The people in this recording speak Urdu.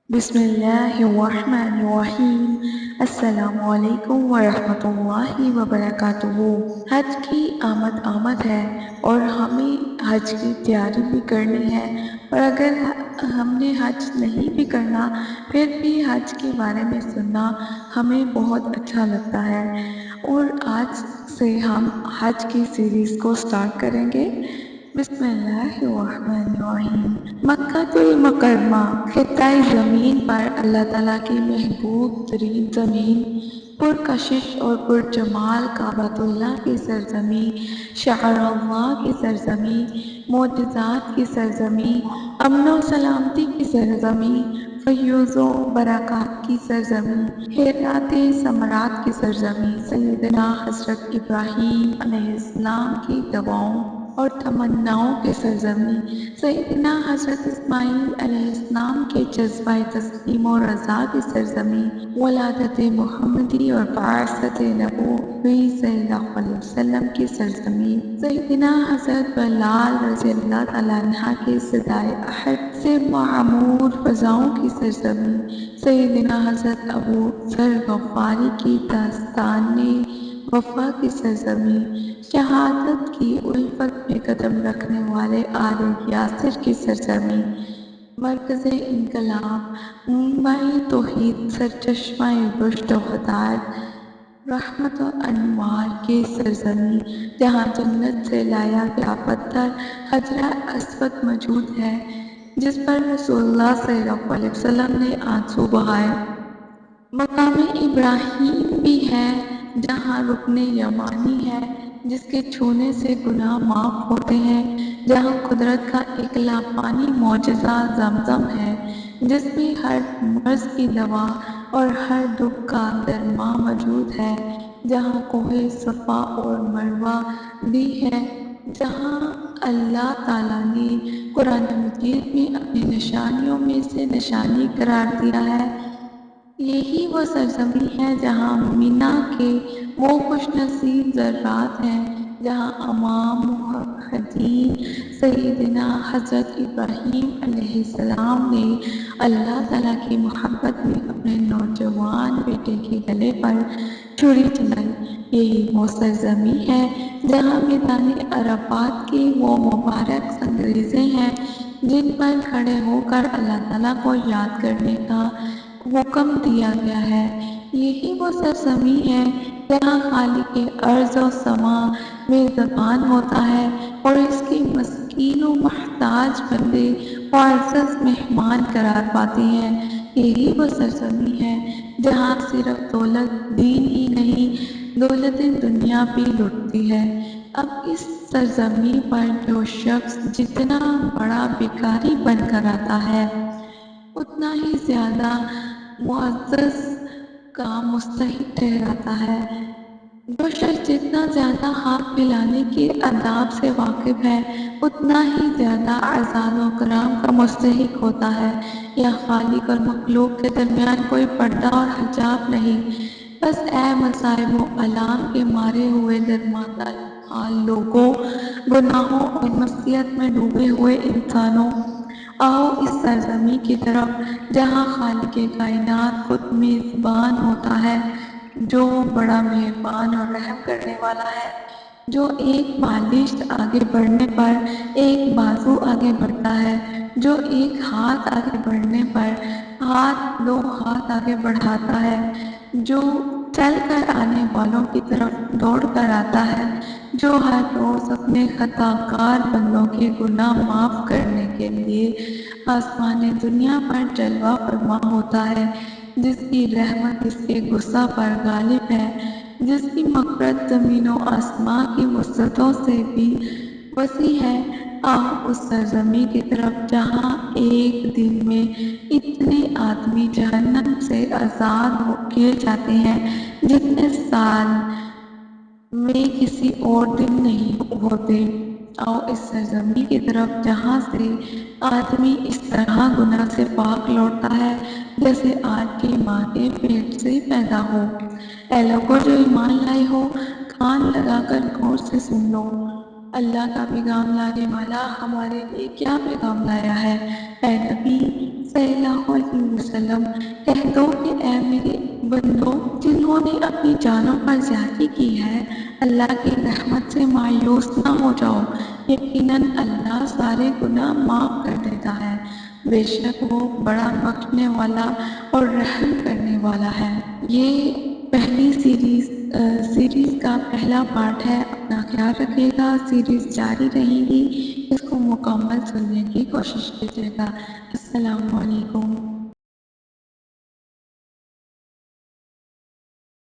بسم اللہ الرحمن الرحیم۔ السلام علیکم ورحمۃ اللہ وبرکاتہ۔ حج کی آمد ہے اور ہمیں حج کی تیاری بھی کرنی ہے، اور اگر ہم نے حج نہیں بھی کرنا پھر بھی حج کے بارے میں سننا ہمیں بہت اچھا لگتا ہے۔ اور آج سے ہم حج کی سیریز کو سٹارٹ کریں گے۔ بسم اللہ الرحمن الرحیم۔ مکہ المکرمہ خطۂ زمین پر اللہ تعالیٰ کی محبوب ترین زمین، پرکشش اور پرجمال کعبۃ اللہ کی سرزمین، شعر اللہ کی سرزمین، معجزات کی سرزمین، امن و سلامتی کی سرزمین، فیوز و برکات کی سرزمین، خیرات ثمرات کی سرزمین، سیدنا حضرت ابراہیم علیہ السلام کی دعاؤں اور تمناؤں کی سرزمین، سیدنا حضرت اسماعیل علیہ السلام کے جذبہ تسلیم و رضا کی سرزمین، ولادت محمدی اور بعثت نبوی صلی اللہ علیہ وسلم کی سرزمین، سیدنا حضرت بلال رضی اللہ تعالیٰ عنہ کے صدائے احد سے معمور فضاؤں کی سرزمین، سیدنا حضرت ابو ذر غفاری کی داستان وفا کی سرزمین، شہادت کی الفت میں قدم رکھنے والے آل یاسر کی سرزمین، مرکز انقلاب، ممبئی توحید، سرچشمہ رشد و ہدایت، رحمت و انوار کی سرزمین، جہاں جنت سے لایا گیا پتھر حجرہ اسود موجود ہے، جس پر رسول اللہ صلی اللہ علیہ وسلم نے آنسو بہائے، مقام ابراہیم بھی ہے جہاں رکن یمانی ہے جس کے چھونے سے گناہ معاف ہوتے ہیں، جہاں قدرت کا ایک لافانی معجزہ زمزم ہے جس میں ہر مرض کی دوا اور ہر دکھ کا درما موجود ہے، جہاں کوہ صفا اور مروہ بھی ہے، جہاں اللہ تعالیٰ نے قرآن مجید میں اپنی نشانیوں میں سے نشانی قرار دیا ہے۔ یہی وہ سرزمین ہے جہاں مینا کے وہ خوش نصیب ذرات ہیں جہاں امام موحدین سیدنا حضرت ابراہیم علیہ السلام نے اللہ تعالیٰ کی محبت میں اپنے نوجوان بیٹے کے گلے پر چھری چلائی۔ یہی وہ سرزمین ہے جہاں میدان عرفات کی وہ مبارک سنگریزیں ہیں جن پر کھڑے ہو کر اللہ تعالیٰ کو یاد کرنے کا حکم دیا گیا ہے۔ یہی وہ سرزمین ہے جہاں خالق ارض و سماء میزبان ہوتا ہے اور اس کے مسکین و محتاج بندے معزز مہمان قرار پاتے ہیں۔ یہی وہ سرزمین ہے جہاں صرف دولت دین ہی نہیں، دولت دنیا بھی لٹتی ہے۔ اب اس سرزمین پر جو شخص جتنا بڑا بھکاری بن کر آتا ہے اتنا ہی زیادہ معزز کا مستحق ٹھہراتا ہے۔ جو شخص جتنا زیادہ ہاتھ ملانے کے آداب سے واقف ہے اتنا ہی زیادہ اعزاز و کرام کا مستحق ہوتا ہے۔ یا خالق اور مخلوق کے درمیان کوئی پردہ اور حجاب نہیں، بس اے مصائب و آلام کے مارے ہوئے درماندہ حال لوگوں، گناہوں اور معصیت میں ڈوبے ہوئے انسانوں، آؤ اس سرزمین کی طرف جہاں خالق کائنات خود میزبان ہوتا ہے، جو بڑا مہربان اور رحم کرنے والا ہے، جو ایک بالشت آگے بڑھنے پر ایک بازو آگے بڑھتا ہے، جو ایک ہاتھ آگے بڑھنے پر دو ہاتھ آگے بڑھاتا ہے، جو چل کر آنے والوں کی طرف دوڑ کر آتا ہے، جو ہر روز اپنے خطا کار بندوں کے گناہ معاف کرنے کے لیے آسمان دنیا پر جلوہ فرما ہوتا ہے، جس کی رحمت اس کے غصہ پر غالب ہے، جس کی مغفرت زمین و آسمان کی وسعتوں سے بھی وسیع ہے۔ آؤ اس سرزمین کی طرف جہاں ایک دن میں اتنے آدمی جہنم سے آزاد کیے جاتے ہیں جتنے سال میں کسی اور دن نہیں ہوتے۔ آؤ اس سرزمین کی طرف جہاں سے آدمی اس طرح گناہ سے پاک لوٹتا ہے جیسے آج کی ماں کے پیٹ سے پیدا ہو۔ اے لوگوں جو ایمان لائے ہو، کان لگا کر غور سے سن لو۔ اللہ کا پیغام لانے والا ہمارے لیے کیا پیغام لایا ہے؟ اے نبی صلی اللہ علیہ وسلم، کہہ دو کہ اے میرے بندوں جنہوں نے اپنی جانوں پر زیادتی کی ہے، اللہ کی رحمت سے مایوس نہ ہو جاؤ، یقیناً اللہ سارے گناہ معاف کر دیتا ہے، بے شک وہ بڑا بخشنے والا اور رحم کرنے والا ہے۔ یہ پہلی سیریز کا پہلا پارٹ ہے۔ اپنا خیال رکھیے گا، سیریز جاری رہے گی، اس کو مکمل سننے کی کوشش کیجیے گا۔ السلام علیکم۔